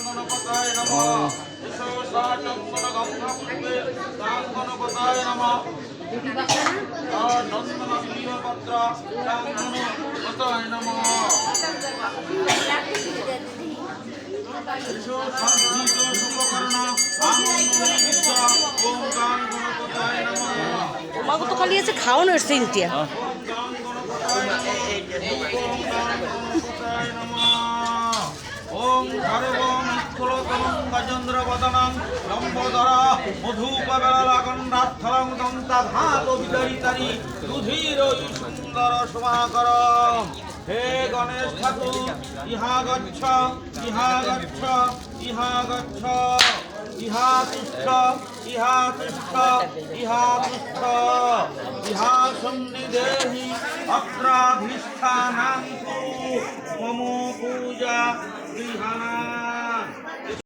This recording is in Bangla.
গণপতায় নমঃ বিশ্বসাচন্দনগন্ধপুষ্পে তাং গণপতায় নমঃ নন্দনবিল্বপত্র তাং গণপতায় নমঃ বিশ্বসাধিত শুভকর্ণ আনন্দবিদ্যা ওম তাং গণপতায় নমঃ। বাবু তো খালি আছে খাওয়ানোর সিনটিয়া ওম সর্বমিত্থুলতমং গজেন্দ্রবদনং লম্বোদরা মধুপবেলাগণ্ডাস্থলং দন্তাঘাত বিদরিতারি সুধীর সুন্দর শোভাকরম। হে গণেশ ঠাকুর ইহা গচ্ছ ইহা গচ্ছ ইহা গচ্ছ ইহা তুষ্ঠ ইহা তুষ্ঠ ইহা তুষ্ঠ ইহা সন্নিধেহি অত্রাধিষ্ঠানাং কুরু মম পূজা গৃহাণায়।